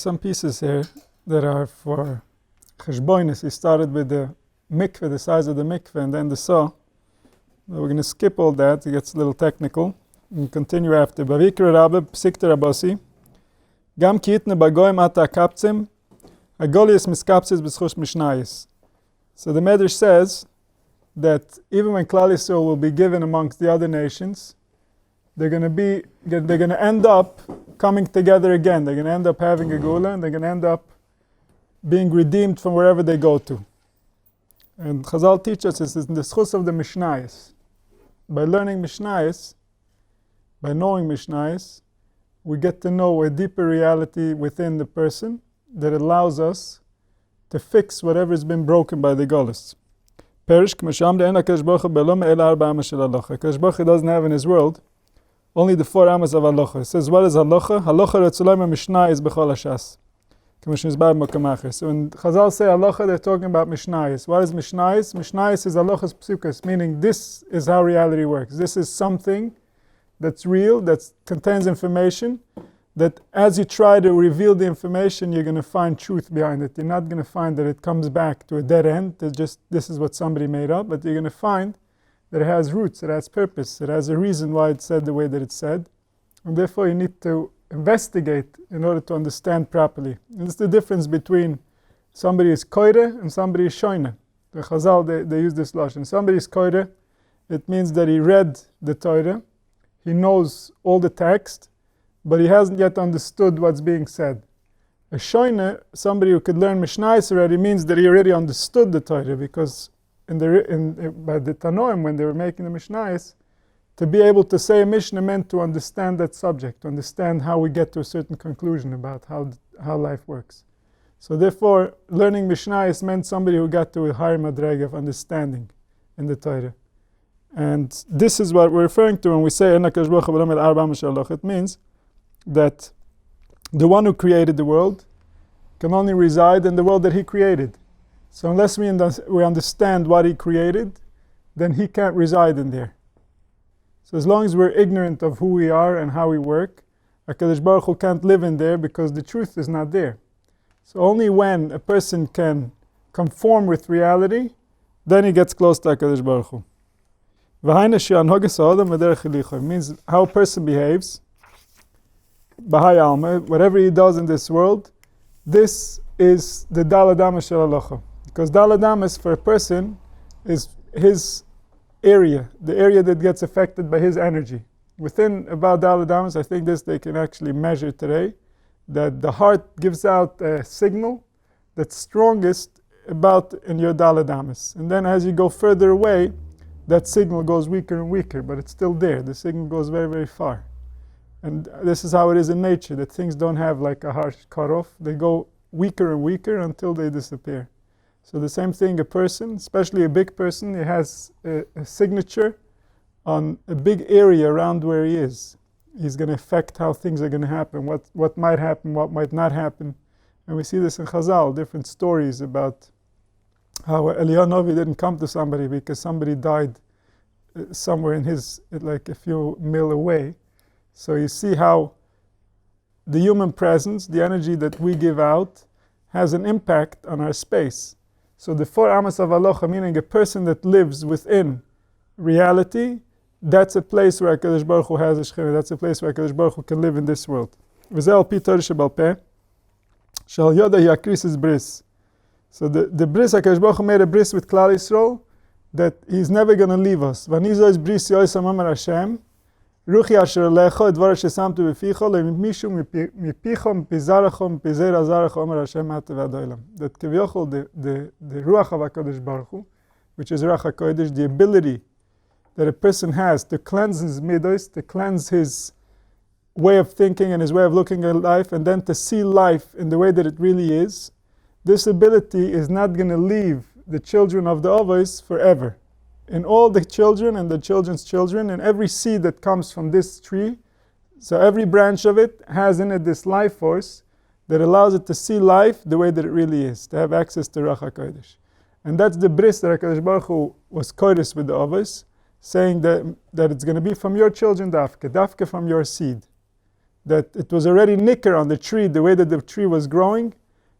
some pieces here that are for cheshbonis. He started with the mikveh, the size of the mikveh, and then the saw. We're going to skip all that. It gets a little technical. And continue after. Bavikra Rabbe, Psikta Rabasi. Gam kitne bagoyim ata kaptzim. Agolius miskaptzis b'schush mishnayis. So the Medrash says that even when Klal Yisrael will be given amongst the other nations, they're going to end up coming together again. They're going to end up having a gula, and they're going to end up being redeemed from wherever they go to. And Chazal teaches us this in the schus of the Mishnayos. By learning Mishnayos, by knowing Mishnayos, we get to know a deeper reality within the person that allows us to fix whatever has been broken by the Golos. Perish k'masham de'en HaKadosh Baruch Hu be'lo me'el arba amas shel halacha. HaKadosh Baruch Hu doesn't have in his world only the 4 amas of halacha. It says, what is halacha? Halacha retzulay Mishnah is b'chol hashas. So when Chazal say halacha, they're talking about Mishnayos. What is Mishnayos? Mishnayos is halachas psukas, meaning this is how reality works. This is something that's real, that contains information, that as you try to reveal the information, you're going to find truth behind it. You're not going to find that it comes back to a dead end, that just this is what somebody made up, but you're going to find that it has roots, it has purpose, it has a reason why it's said the way that it's said, and therefore you need to investigate in order to understand properly. And it's the difference between somebody is koire and somebody is shoine. The Chazal, they use this lashon. Somebody is koire, it means that he read the Torah, he knows all the text, but he hasn't yet understood what's being said. A shoine, somebody who could learn Mishnayos already, means that he already understood the Torah, because by the Tanoim, when they were making the Mishnayos, to be able to say a Mishnah meant to understand that subject, to understand how we get to a certain conclusion about how life works. So therefore, learning Mishnayos meant somebody who got to a higher madrega of understanding in the Torah. And this is what we're referring to when we say, it means that the one who created the world can only reside in the world that he created. So unless we understand what he created, then he can't reside in there. So as long as we're ignorant of who we are and how we work, HaKadosh Baruch Hu can't live in there because the truth is not there. So only when a person can conform with reality, then he gets close to HaKadosh Baruch Hu. It means how a person behaves, Bahai Alma, whatever he does in this world, this is the Daladamas Shel Halacha. Because Daladamas for a person is his area, the area that gets affected by his energy. Within about Daladamas, I think this they can actually measure today, that the heart gives out a signal that's strongest about in your Daladamas. And then as you go further away, that signal goes weaker and weaker, but it's still there. The signal goes very, very far. And this is how it is in nature, that things don't have like a harsh cutoff. They go weaker and weaker until they disappear. So the same thing, a person, especially a big person, he has a signature on a big area around where he is. He's going to affect how things are going to happen, what might happen, what might not happen. And we see this in Chazal, different stories about how Eliyahu Novi didn't come to somebody because somebody died somewhere in like a few mil away. So you see how the human presence, the energy that we give out, has an impact on our space. So the 4 amas of halacha, meaning a person that lives within reality, that's a place where HaKadosh Baruch Hu has a shechina, that's a place where HaKadosh Baruch Hu can live in this world. V'zeh al pi Torah shebal peh, shel yoda yakris is bris. So the bris, HaKadosh Baruch Hu made a bris with Klal Yisrael, that he's never going to leave us. V'anizo is bris yoisam amar Hashem, Ruchi asher lecho, dvar shesamtu beficho, lemishu mipicho, mipizaracho, mipizera zaracho, Omer Hashem hata v'adoilam. That kivyochol, the Ruach of HaKadosh Baruch Hu, which is Ruach HaKodesh, the ability that a person has to cleanse his midos, to cleanse his way of thinking and his way of looking at life, and then to see life in the way that it really is, this ability is not going to leave the children of the Avos forever. In all the children and the children's children, and every seed that comes from this tree, so every branch of it has in it this life force that allows it to see life the way that it really is, to have access to Ruach HaKodesh. And that's the bris that HaKadosh Baruch Hu was kodesh with the Avos, saying that it's going to be from your children, dafke from your seed. that it was already nicker on the tree, the way that the tree was growing,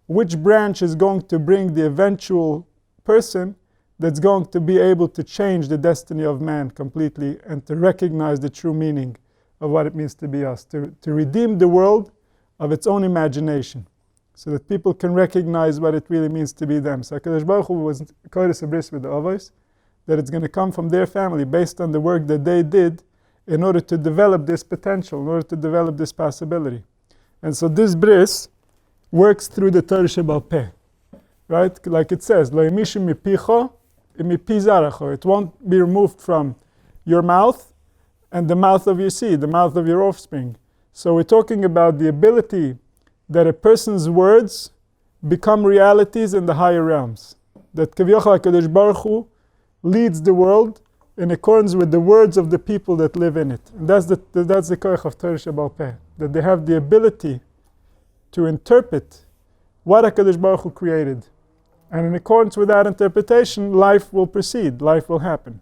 which branch is going to bring the eventual person that's going to be able to change the destiny of man completely and to recognize the true meaning of what it means to be us, to redeem the world of its own imagination, so that people can recognize what it really means to be them. So HaKadosh Baruch Hu was kodesh a bris with the avos, that it's going to come from their family based on the work that they did in order to develop this potential, in order to develop this possibility. And so this bris works through the Torah Shebal Peh, right? Like it says, Lo yimishim mipicho mipi zaracho. It won't be removed from your mouth and the mouth of your seed, the mouth of your offspring. So we're talking about the ability that a person's words become realities in the higher realms. That Kavyochel HaKadosh Baruch Hu leads the world in accordance with the words of the people that live in it. And that's the koich of Torah Shebal Peh, that they have the ability to interpret what HaKadosh Baruch Hu created. And in accordance with that interpretation, life will proceed, life will happen.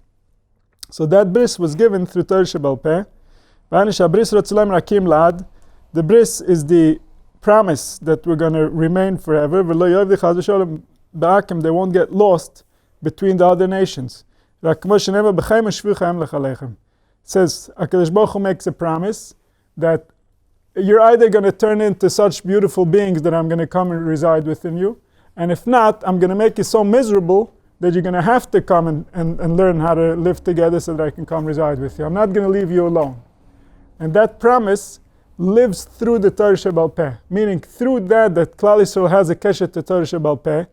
So that bris was given through Torah Shebal Peh. The bris is the promise that we're going to remain forever. They won't get lost between the other nations. It says, HaKadosh Baruch Hu makes a promise that you're either going to turn into such beautiful beings that I'm going to come and reside within you, and if not, I'm going to make you so miserable that you're going to have to come and learn how to live together so that I can come reside with you. I'm not going to leave you alone. And that promise lives through the Torah Shebal Peh, meaning through that Klal Yisrael has a keshet to Torah Shebal Peh,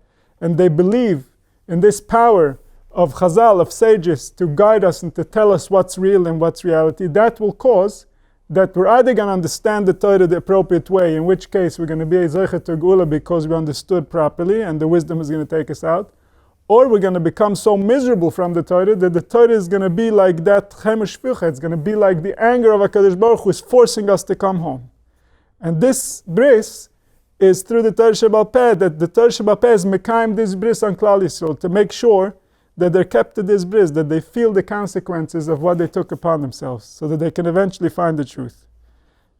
and they believe in this power of Chazal, of sages, to guide us and to tell us what's real and what's reality. That will cause that we're either going to understand the Torah the appropriate way, in which case we're going to be a Zeicha to Geula because we understood properly and the wisdom is going to take us out, or we're going to become so miserable from the Torah that the Torah is going to be like that Chemesh Shvicha. It's going to be like the anger of HaKadosh Baruch Hu is forcing us to come home. And this bris is through the Torah Shebal Peh, that the Torah Shebal Peh is mekayim this bris on Klal Yisrael, to make sure that they're kept to this bris, that they feel the consequences of what they took upon themselves, so that they can eventually find the truth.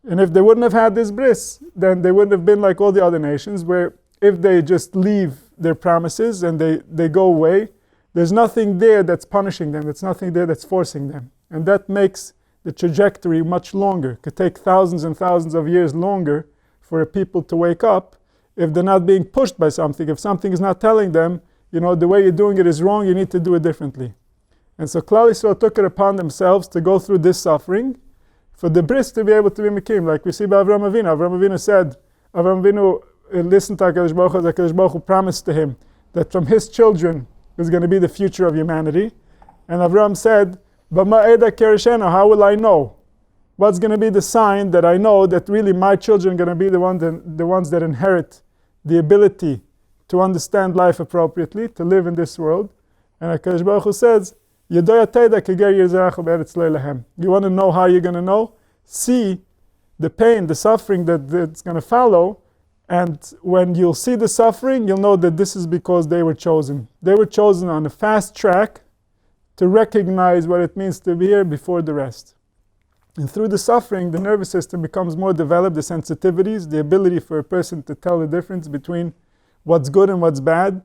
And if they wouldn't have had this bris, then they wouldn't have been like all the other nations, where if they just leave their promises and they go away, there's nothing there that's punishing them, there's nothing there that's forcing them. And that makes the trajectory much longer. It could take thousands and thousands of years longer for a people to wake up if they're not being pushed by something, if something is not telling them, the way you're doing it is wrong, you need to do it differently. And so Klal Yisrael took it upon themselves to go through this suffering for the bris to be able to be mekim. Like we see by Avraham Avinu. Avraham Avinu said, Avraham Avinu listened to HaKadosh Baruch Hu, HaKadosh Baruch Hu promised to him that from his children is going to be the future of humanity. And Avraham said, B'ma eda kereshenu, how will I know? What's going to be the sign that I know that really my children are going to be the ones that inherit the ability to understand life appropriately, to live in this world? And HaKadosh Baruch Hu says, you want to know how you're going to know? See the pain, the suffering that's going to follow, and when you'll see the suffering, you'll know that this is because they were chosen. They were chosen on a fast track to recognize what it means to be here before the rest. And through the suffering, the nervous system becomes more developed, the sensitivities, the ability for a person to tell the difference between what's good and what's bad.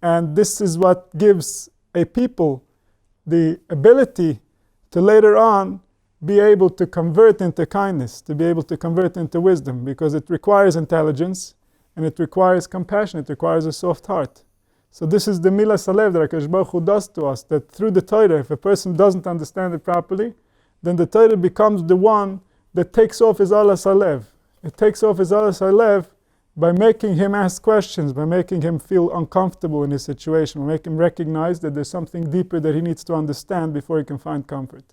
And this is what gives a people the ability to later on be able to convert into kindness, to be able to convert into wisdom, because it requires intelligence and it requires compassion, it requires a soft heart. So this is the milas halev that HaKadosh Baruch Hu does to us, that through the Torah, if a person doesn't understand it properly, then the Torah becomes the one that takes off his alas halev. It takes off his alas halev by making him ask questions, by making him feel uncomfortable in his situation, by making him recognize that there's something deeper that he needs to understand before he can find comfort.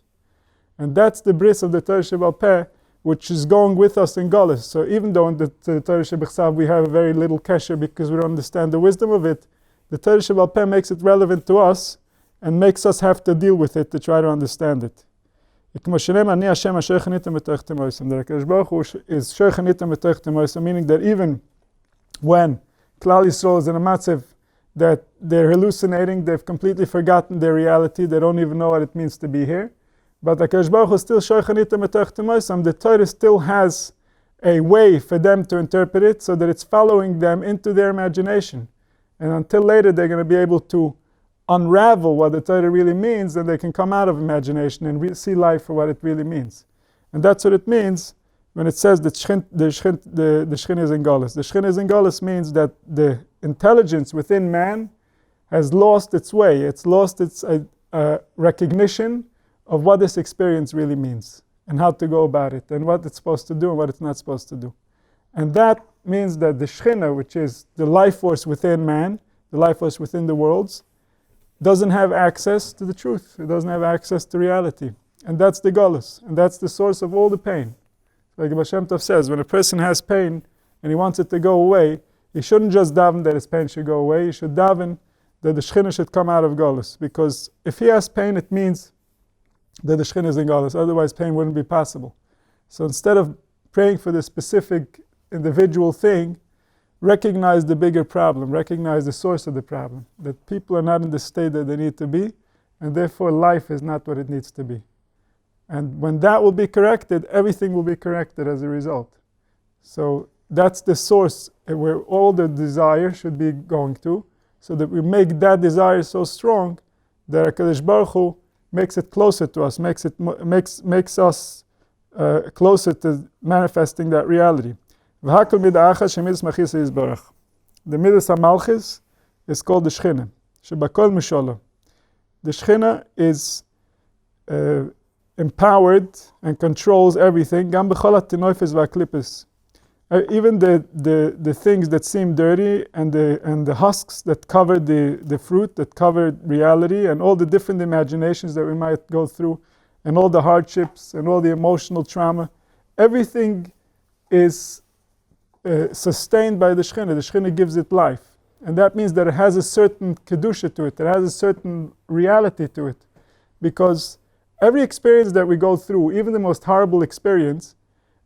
And that's the bris of the Torah Shebal Peh, which is going with us in Galus. So even though in the Torah Shebechsav we have a very little kesher because we don't understand the wisdom of it, the Torah Shebal Peh makes it relevant to us and makes us have to deal with it to try to understand it. The HaKadosh Baruch Hu is Sheikhanitim B'Torah Moisem, meaning that even when Klal Yisrael is in a matzav that they're hallucinating, they've completely forgotten their reality, they don't even know what it means to be here. But HaKadosh Baruch Hu is still Sheikhanitim B'Torah Moisem. The Torah still has a way for them to interpret it so that it's following them into their imagination. And until later they're going to be able to unravel what the Torah really means, and they can come out of imagination and see life for what it really means. And that's what it means when it says that the Shechin is in Galus. The Shechin is in Galus means that the intelligence within man has lost its way. It's lost its recognition of what this experience really means and how to go about it and what it's supposed to do and what it's not supposed to do. And that means that the Shechina, which is the life force within man, the life force within the worlds, doesn't have access to the truth. It doesn't have access to reality. And that's the Galus. And that's the source of all the pain. Like Baal Shem Tov says, when a person has pain and he wants it to go away, he shouldn't just daven that his pain should go away. He should daven that the Shechina should come out of Galus. Because if he has pain, it means that the Shechina is in Galus. Otherwise, pain wouldn't be possible. So instead of praying for the specific individual thing, recognize the bigger problem, recognize the source of the problem, that people are not in the state that they need to be, and therefore life is not what it needs to be. And when that will be corrected, everything will be corrected as a result. So that's the source where all the desire should be going to, so that we make that desire so strong that HaKadosh Baruch Hu makes it closer to us, makes us closer to manifesting that reality. The Midas HaMalchis is called the Shechina. Shebakol Mishola. The Shechina is empowered and controls everything. Gam b'chol ha'tinoifes v'aklipes. Even the things that seem dirty and the husks that cover the fruit, that cover reality, and all the different imaginations that we might go through, and all the hardships and all the emotional trauma, everything is sustained by the Shechina. The Shechina gives it life. And that means that it has a certain kedusha to it. It has a certain reality to it. Because every experience that we go through, even the most horrible experience,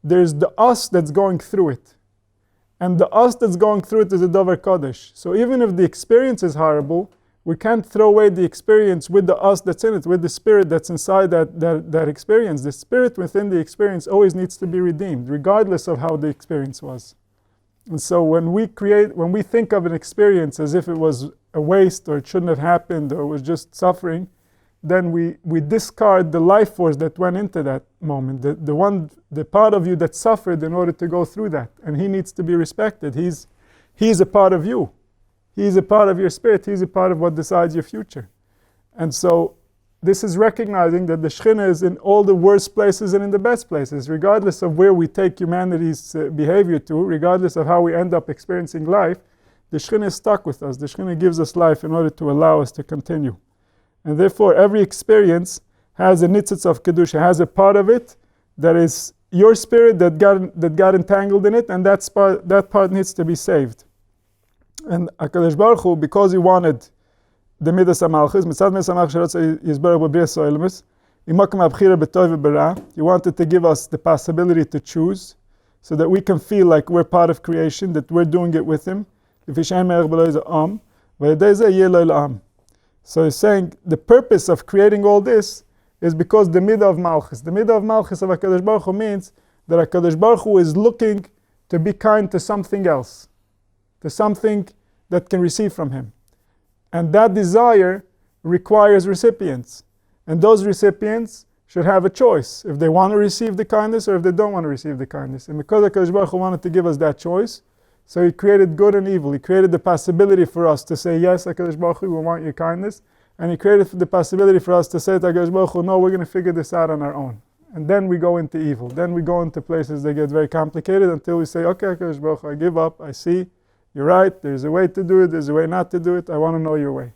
there's the us that's going through it. And the us that's going through it is a Davar Kodesh. So even if the experience is horrible, we can't throw away the experience with the us that's in it, with the spirit that's inside that experience. The spirit within the experience always needs to be redeemed, regardless of how the experience was. And so when we think of an experience as if it was a waste, or it shouldn't have happened, or it was just suffering, then we discard the life force that went into that moment, the part of you that suffered in order to go through that. And he needs to be respected. He's a part of you. He's a part of your spirit. He's a part of what decides your future. And so this is recognizing that the Shechina is in all the worst places and in the best places, regardless of where we take humanity's behavior to, regardless of how we end up experiencing life. The Shechina is stuck with us. The Shechina gives us life in order to allow us to continue. And therefore, every experience has a nitzitz of kedusha, has a part of it that is your spirit that got entangled in it, and that part needs to be saved. And HaKadosh Baruch Hu, because he wanted the Midas HaMalchis, Mitzad Midas HaMalchis Sherotze Yisbarach B'Brias Ha'Olemus, Imakom HaBchira B'Tov V'Bara, he wanted to give us the possibility to choose, so that we can feel like we're part of creation, that we're doing it with him. So he's saying the purpose of creating all this is because the Midah of Malchus. The Midah of Malchus of HaKadosh Baruch Hu means that HaKadosh Baruch Hu is looking to be kind to something else, to something that can receive from him. And that desire requires recipients. And those recipients should have a choice, if they want to receive the kindness or if they don't want to receive the kindness. And because HaKadosh Baruch Hu wanted to give us that choice, so he created good and evil. He created the possibility for us to say, yes, HaKadosh Baruch Hu, we want your kindness. And he created the possibility for us to say to HaKadosh Baruch Hu, no, we're going to figure this out on our own. And then we go into evil. Then we go into places that get very complicated until we say, okay, HaKadosh Baruch Hu, I give up, I see, you're right, there's a way to do it, there's a way not to do it, I want to know your way.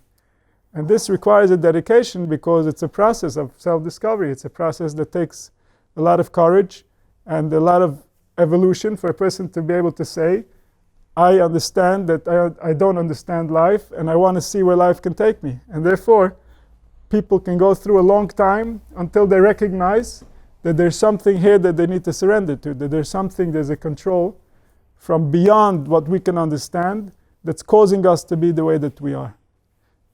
And this requires a dedication because it's a process of self-discovery. It's a process that takes a lot of courage and a lot of evolution for a person to be able to say, I understand that I don't understand life and I want to see where life can take me. And therefore, people can go through a long time until they recognize that there's something here that they need to surrender to, that there's a control from beyond what we can understand that's causing us to be the way that we are.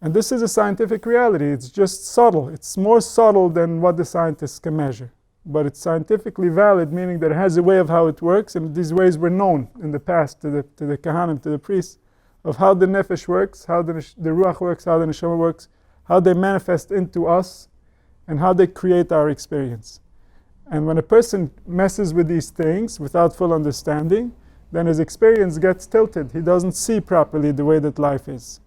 And this is a scientific reality. It's just subtle. It's more subtle than what the scientists can measure. but it's scientifically valid, meaning that it has a way of how it works, and these ways were known in the past to the Kahanim, to the priests, of how the nefesh works, how the ruach works, how the neshama works, how they manifest into us, and how they create our experience. And when a person messes with these things without full understanding, then his experience gets tilted. He doesn't see properly the way that life is.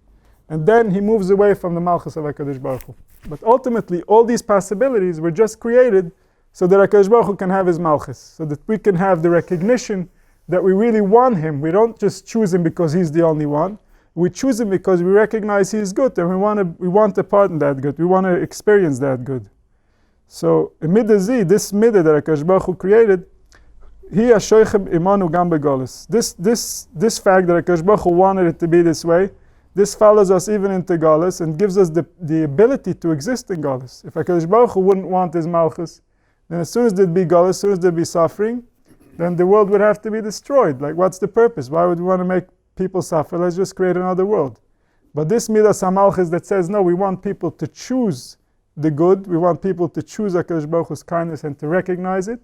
And then he moves away from the Malchus of HaKadosh Baruch Hu. But ultimately, all these possibilities were just created so that HaKadosh Baruch Hu can have his Malchus, so that we can have the recognition that we really want him. We don't just choose him because he's the only one. We choose him because we recognize he is good, and we want a part in that good. We want to experience that good. So, in Midah Zi, this Midah that HaKadosh Baruch Hu created, Hi HaShoichem Imanu Gam Begolos. This fact that HaKadosh Baruch Hu wanted it to be this way, this follows us even into Galus and gives us the ability to exist in Galus. If HaKadosh Baruch Hu wouldn't want his Malchus, then as soon as there'd be Galus, as soon as there'd be suffering, then the world would have to be destroyed. Like, what's the purpose? Why would we want to make people suffer? Let's just create another world. But this Midas HaMalchus that says, no, we want people to choose the good, we want people to choose HaKadosh Baruch Hu's kindness and to recognize it.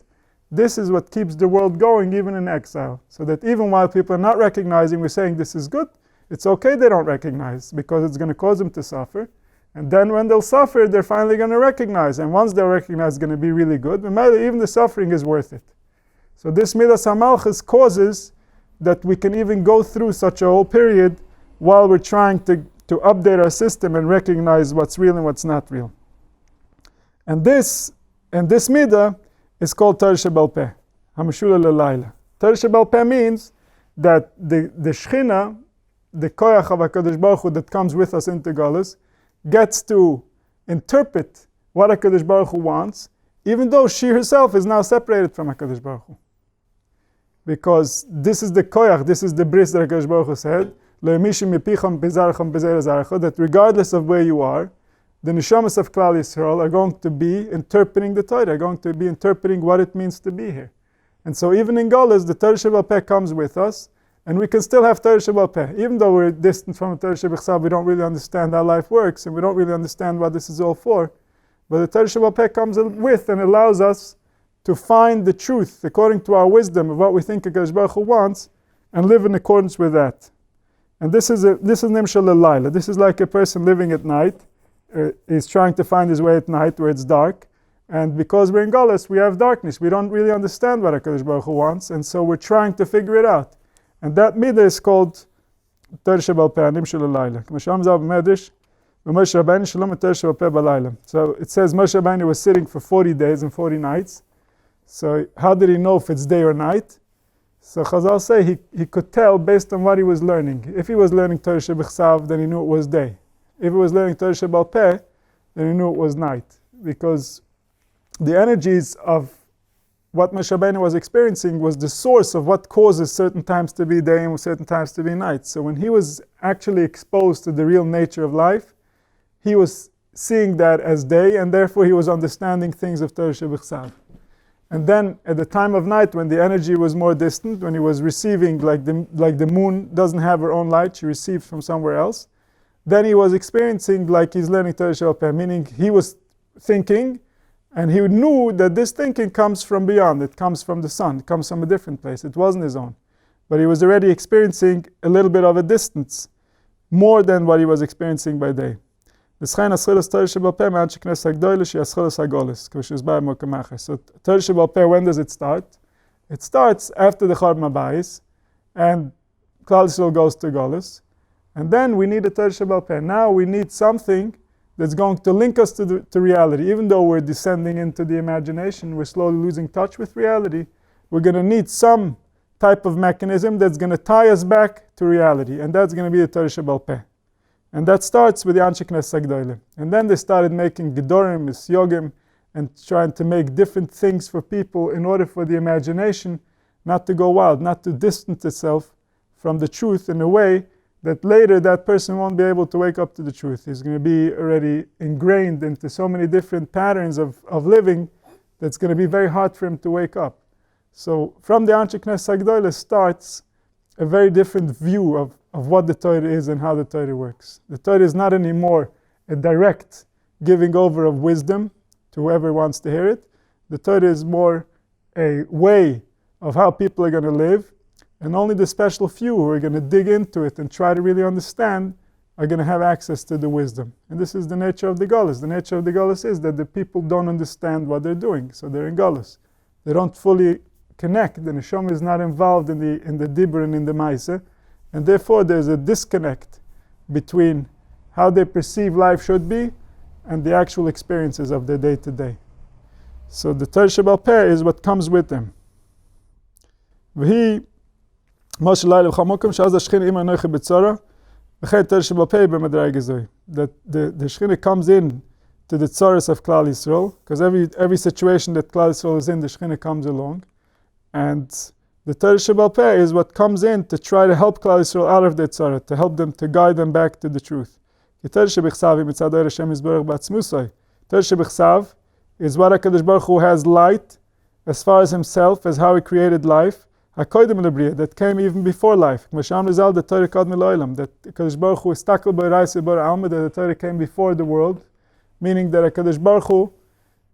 This is what keeps the world going even in exile. So that even while people are not recognizing, we're saying this is good, it's okay they don't recognize, because it's going to cause them to suffer. And then when they'll suffer, they're finally going to recognize. And once they'll recognize, it's going to be really good. But maybe even the suffering is worth it. So this Midas HaMalchus causes that we can even go through such a whole period while we're trying to update our system and recognize what's real and what's not real. And this Midah is called Torah Shebal Peh, Hamashula L'Layla. Torah Shebal Peh means that the Shechina, the koyach of HaKadosh Baruch Hu that comes with us into Galus, gets to interpret what HaKadosh Baruch Hu wants, even though she herself is now separated from HaKadosh Baruch Hu. Because this is the koyach, this is the bris that HaKadosh Baruch Hu said, that regardless of where you are, the neshamas of Klal Yisrael are going to be interpreting the Torah, are going to be interpreting what it means to be here. And so even in Galus, the Torah Shebal Peh comes with us, and we can still have Torah Shebal Peh. Even though we're distant from Torah Shebal, we don't really understand how life works, and we don't really understand what this is all for. But the Torah Shebal Peh comes with and allows us to find the truth according to our wisdom of what we think HaKadosh Baruch Hu wants, and live in accordance with that. And this is Nimshal L'Layla. This is like a person living at night. He's trying to find his way at night where it's dark. And because we're in Galus, we have darkness. We don't really understand what HaKadosh Baruch Hu wants, and so we're trying to figure it out. And that midah is called Torah Shebal Peh, Nimshal L'Layla. So it says Moshe Rabbeinu was sitting for 40 days and 40 nights. So how did he know if it's day or night? So Chazal say he could tell based on what he was learning. If he was learning Torah Shebechsav, then he knew it was day. If he was learning Torah Shebal Peh, then he knew it was night. Because the energies of what Moshe Rabbeinu was experiencing was the source of what causes certain times to be day and certain times to be night. So when he was actually exposed to the real nature of life, he was seeing that as day, and therefore he was understanding things of Torah Shebechsav. And then at the time of night, when the energy was more distant, when he was receiving, like the moon doesn't have her own light, she receives from somewhere else, then he was experiencing like he's learning Torah Shebal Peh, meaning he was thinking, and he knew that this thinking comes from beyond, it comes from the sun, it comes from a different place, it wasn't his own. But he was already experiencing a little bit of a distance, more than what he was experiencing by day. So Torah Shebal Peh, when does it start? It starts after the Chorban Bayis, and Klal Yisrael goes to Golus, and then we need a Torah Shebal Peh. Now we need something that's going to link us to reality. Even though we're descending into the imagination, we're slowly losing touch with reality, we're going to need some type of mechanism that's going to tie us back to reality, and that's going to be the Torah Shebal Peh. And that starts with the Anshe Knesset Gdoile. And then they started making Gedorim, Yogim, and trying to make different things for people in order for the imagination not to go wild, not to distance itself from the truth in a way that later that person won't be able to wake up to the truth. He's going to be already ingrained into so many different patterns of living that's going to be very hard for him to wake up. So from the Anshe Knesset Gdoile starts a very different view of what the Torah is and how the Torah works. The Torah is not anymore a direct giving over of wisdom to whoever wants to hear it, The Torah is more a way of how people are going to live, and only the special few who are going to dig into it and try to really understand are going to have access to the wisdom. And this is the nature of the Galus. The nature of the Galus is that the people don't understand what they're doing, so they're in Galus. They don't fully connect. The Neshama is not involved in the Dibur and in the Maisa, and therefore there's a disconnect between how they perceive life should be and the actual experiences of their day-to-day. So the Torah Sheba'al Peh is what comes with them. V'hi Moshe Laila V'chamokim Shaz HaShechina Ima Anochi B'tzara V'chein Torah Sheba'al Peh B'madrega Zoi. That the Shechina comes in to the tzaras of Klal Yisrael, because every situation that Klal Yisrael is in, the Shechina comes along. And the Torah Sheba'al Peh is what comes in to try to help Klal Yisrael out of their tzara, to help them, to guide them back to the truth. Torah Shebichsav mitzad Ohr Hashem Yisborach b'atzmusai. Torah Shebichsav is what HaKadosh Baruch Hu has light as far as himself, as how he created life. HaKodim Lebriya, that came even before life. Arizal, the Torah Kadmi Lo'olam, that HaKadosh Baruch Hu is takel b'Oraisa b'Or Alma, that the Torah came before the world, meaning that HaKadosh Baruch Hu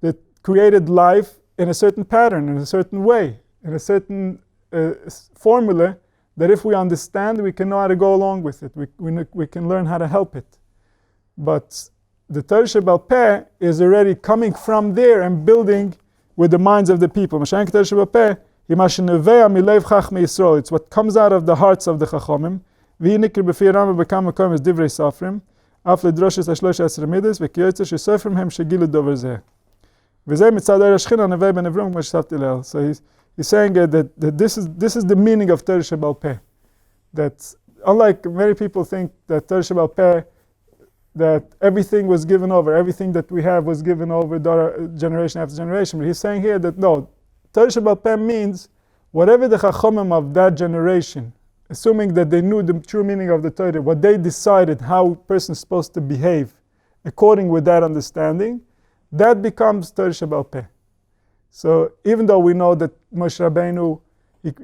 that created life in a certain pattern, in a certain way, in a certain formula, that if we understand, we can know how to go along with it. We can learn how to help it. But the Torah Sheba'al Peh is already coming from there and building with the minds of the people. It's what comes out of the hearts of the Chachomim. So he's saying that this is the meaning of Torah Sheba'al Peh. That unlike many people think that Torah Sheba'al Peh, that everything was given over, everything that we have was given over generation after generation. But he's saying here that no, Torah Sheba'al Peh means whatever the Chachomim of that generation, assuming that they knew the true meaning of the Torah, what they decided how a person is supposed to behave according with that understanding, that becomes Torah Sheba'al Peh. So even though we know that Moshe Rabbeinu,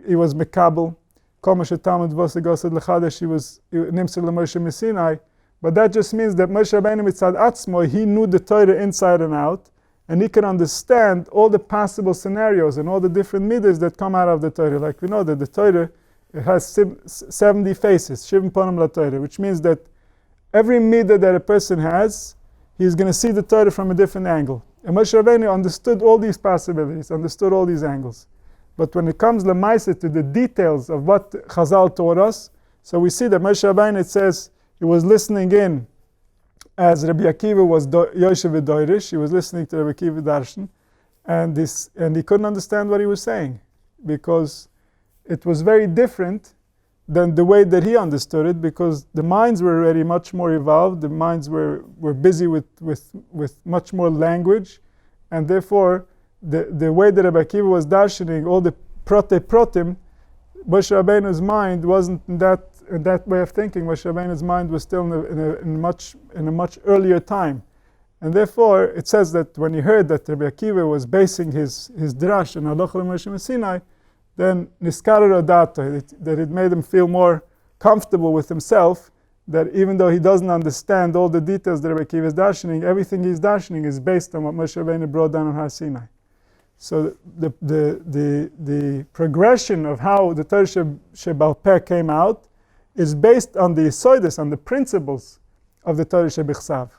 he was Mekabel, Kol Moshe Talmud Vosegosed Lechadesh, he was Nimser LeMoshe Mesinai, but that just means that Moshe Rabbeinu mitzad atzmo, he knew the Torah inside and out, and he could understand all the possible scenarios and all the different midas that come out of the Torah. Like we know that the Torah, it has 70 faces, Shivim Ponim LaTorah, which means that every midah that a person has, he's going to see the Torah from a different angle. And Moshe Rabbeinu understood all these possibilities, understood all these angles. But when it comes l'maisa to the details of what Chazal taught us, so we see that Moshe Rabbeinu, it says, he was listening in as Rabbi Akiva was Yoshev Doirish. He was listening to Rabbi Akiva Darshan, and he couldn't understand what he was saying because it was very different than the way that he understood it, because the minds were already much more evolved. The minds were busy with much more language, and therefore the way that Rabbi Akiva was darshaning all the protim, Moshe Rabbeinu's mind wasn't in that way of thinking. Moshe Rabbeinu's mind was still in a much earlier time, and therefore it says that when he heard that Rabbi Akiva was basing his drash on Halacha L'Moshe Sinai, then niskarer odato, that it made him feel more comfortable with himself, that even though he doesn't understand all the details that Rabbi Akiva is darshaning, everything he's darshaning is based on what Moshe Rabbeinu brought down on Har Sinai. So the progression of how the Torah Sheba'al Peh came out is based on the yisodos, on the principles of the Torah Shebichsav.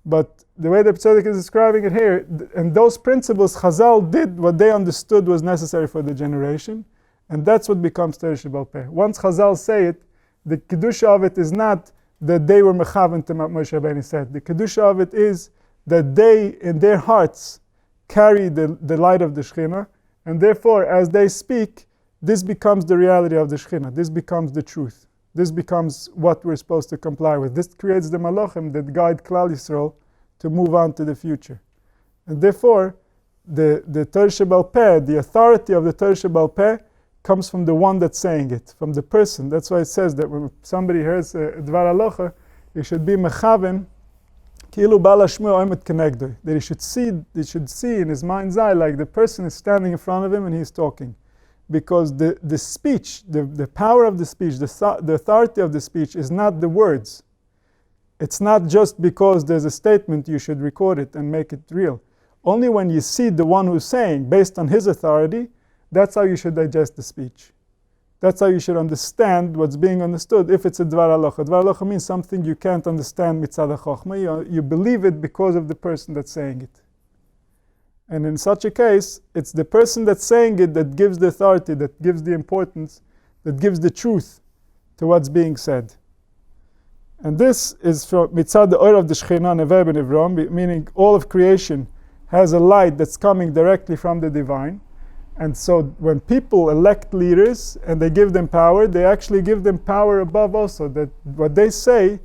But the way that Reb Tzodok is describing it here, and those principles, Chazal did what they understood was necessary for the generation, and that's what becomes Torah Sheba'al Peh. Once Chazal say it, the kedusha of it is not that they were mechaven to what Moshe Rabbeinu said. The kedusha of it is that they, in their hearts, carry the light of the Shekhinah, and therefore, as they speak, this becomes the reality of the Shekhinah. This becomes the truth. This becomes what we're supposed to comply with. This creates the malachim that guide Klal Yisrael to move on to the future. And therefore, the Torah Sheba'al Peh, the authority of the Torah Sheba'al Peh, comes from the one that's saying it, from the person. That's why it says that when somebody hears Dvar Halacha, he should be mechaven, kilu bal hashmuah oimet kenegdoi, that he should see in his mind's eye like the person is standing in front of him and he's talking. Because the speech, the power of the speech, the authority of the speech is not the words. It's not just because there's a statement you should record it and make it real. Only when you see the one who's saying, based on his authority, that's how you should digest the speech. That's how you should understand what's being understood. If it's a dvar halacha. Dvar halacha means something you can't understand mitzad hachokma. You believe it because of the person that's saying it. And in such a case, it's the person that's saying it that gives the authority, that gives the importance, that gives the truth to what's being said. And this is from mitzad the oir of the Shechina never b'nivrom, meaning all of creation has a light that's coming directly from the divine. And so when people elect leaders and they give them power, they actually give them power above also, that what they say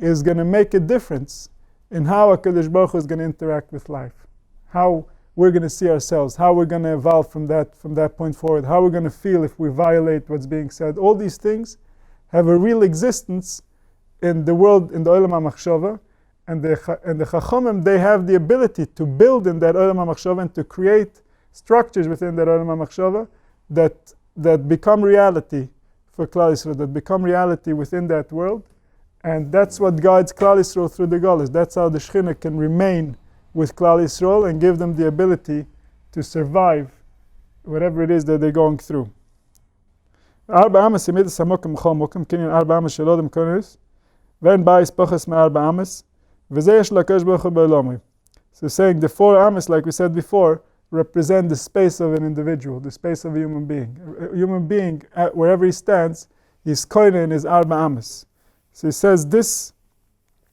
is going to make a difference in how HaKadosh Baruch Hu is going to interact with life, how we're going to see ourselves, how we're going to evolve from that point forward, how we're going to feel if we violate what's being said. All these things have a real existence in the world, in the Olam HaMachshava, and the Chachomim, they have the ability to build in that Olam HaMachshava and to create structures within that Olam HaMachshava that become reality for Klal Yisrael, that become reality within that world. And that's what guides Klal Yisrael through the Golus. That's how the Shechina can remain with Klal Yisrael and give them the ability to survive whatever it is that they're going through. Arba amas yemidas hamokim b'chol mokim, kinyan arba amas shel odem konis, ve'en ba'is poches me'arba amas, v'zeh yesh l'HaKadosh Baruch Hu b'olamim. So saying the 4 amas, like we said before, represent the space of an individual, the space of a human being. A human being, wherever he stands, his koine is arba amas. So he says this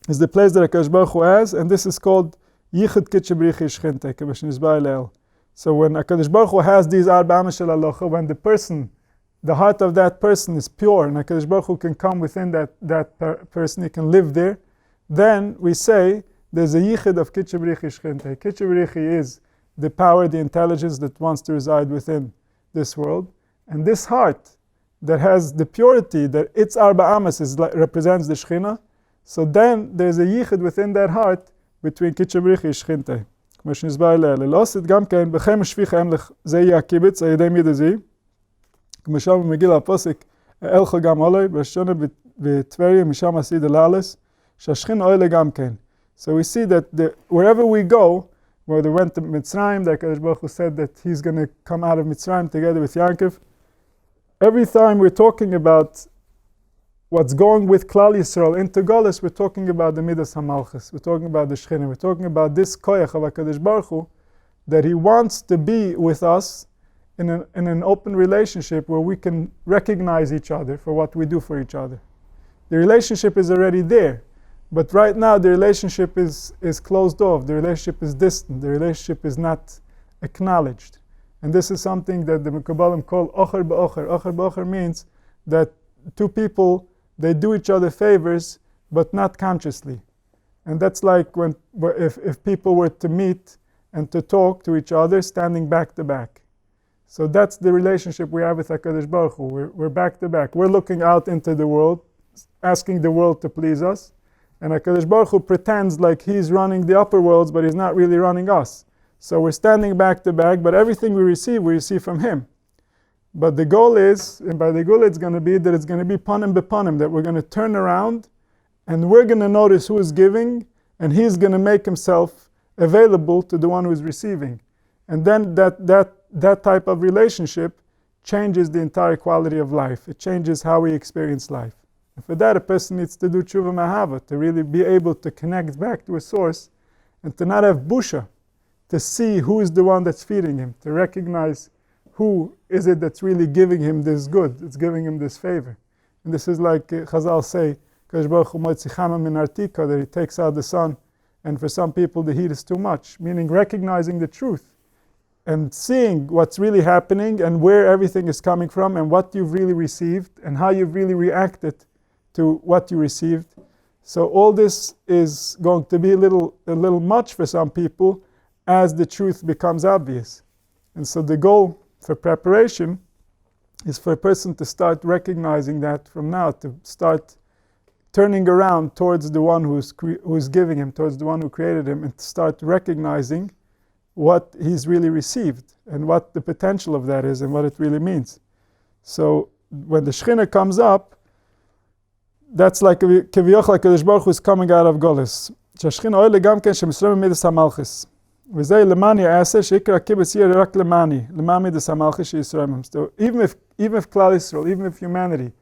is the place that HaKadosh Baruch Hu has, and this is called Yichud Kitche B'richi Shchinte, K'bashin Yisba'il El. So when HaKadosh Baruch Hu has these arba amas shel halacha, when the heart of that person is pure, and HaKadosh Baruch Hu can come within that person, he can live there, then we say there's a Yichud of Kitche B'richi Shchinte. Kitche B'richi is the power, the intelligence that wants to reside within this world. And this heart that has the purity, that its arba amas represents the Shechina, so then there's a yichud within that heart between Kitche B'richi and Shechinte. כמו שנסבר אליה, ללעשות גם כן, בכם שפיך אמלך, זה יהיה הקיבץ, הידי מידה זי, כמו שם מגיל הפוסק, אלך גם עולי, ברשונה בטבריה, משם עשי דלעלס, שהשכין עולי גם כן. So we see that wherever we go, where they went to Mitzrayim, that HaKadosh Baruch Hu said that he's going to come out of Mitzrayim together with Yaakov. Every time we're talking about what's going with Klal Yisrael into Golus, we're talking about the Midas HaMalchus, we're talking about the Shechina, we're talking about this koyach of HaKadosh Baruch Hu, that he wants to be with us in an open relationship where we can recognize each other for what we do for each other. The relationship is already there. But right now the relationship is closed off, the relationship is distant, the relationship is not acknowledged. And this is something that the Mekabalim call ocher ba'ocher. Ocher ba'ocher means that two people, they do each other favors, but not consciously. And that's like if people were to meet and to talk to each other standing back to back. So that's the relationship we have with HaKadosh Baruch Hu. We're back to back. We're looking out into the world, asking the world to please us. And HaKadosh Baruch Hu pretends like he's running the upper worlds, but he's not really running us. So we're standing back to back, but everything we receive from him. But the goal is, and by the goal it's going to be that it's going to be panim bepanim, that we're going to turn around and we're going to notice who is giving, and he's going to make himself available to the one who is receiving. And then that type of relationship changes the entire quality of life. It changes how we experience life. And for that, a person needs to do tshuva mahava, to really be able to connect back to a source and to not have busha, to see who is the one that's feeding him, to recognize who is it that's really giving him this good, that's giving him this favor. And this is like Chazal say, Kadosh Baruch Hu motzi chama min artika, that he takes out the sun, and for some people the heat is too much, meaning recognizing the truth and seeing what's really happening and where everything is coming from and what you've really received and how you've really reacted to what you received. So all this is going to be a little much for some people as the truth becomes obvious. And so the goal for preparation is for a person to start recognizing that from now, to start turning around towards the one who's giving him, towards the one who created him, and to start recognizing what he's really received and what the potential of that is and what it really means. So when the Shechina comes up, that's like Kevioch, like Kadosh Baruch Hu is coming out of Golus. וזה למאני העשה שיקרא קיבוץ יהיה רק למאני דסמלכי שישראל. So even if Klal Yisrael, even if humanity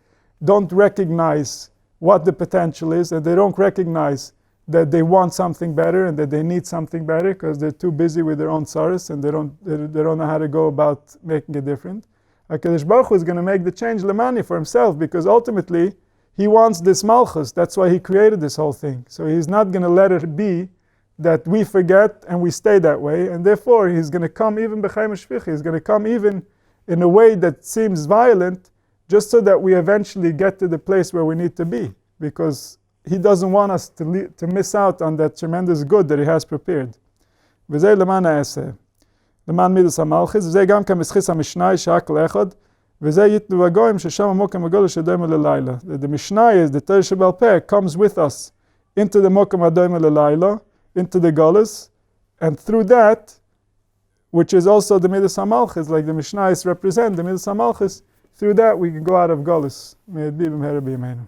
don't recognize what the potential is, and they don't recognize that they want something better and that they need something better because they're too busy with their own sorrows and they don't know how to go about making it different. HaKadosh Baruch Hu is going to make the change lemani for himself, because ultimately he wants this malchus. That's why he created this whole thing. So he's not going to let it be that we forget and we stay that way, and therefore he's going to come even b'chaim shvichi. He's going to come even in a way that seems violent, just so that we eventually get to the place where we need to be, because he doesn't want us to miss out on that tremendous good that he has prepared. וזה למען העשה. למען מידס המלכיס, וזה גם כמסכיס המשנאי שרק לאחד, וזה יתנו הגויים ששם המוקם הגודל שדומה ללילה. The Mishnah is, the Torah Shebal Peh comes with us into the mokam הדומה ללילה, into the Golus, and through that, which is also the Midas HaMalchis, like the Mishnayos represent the Midas HaMalchis, through that we can go out of Golus. May it be b'mehera b'yameinu.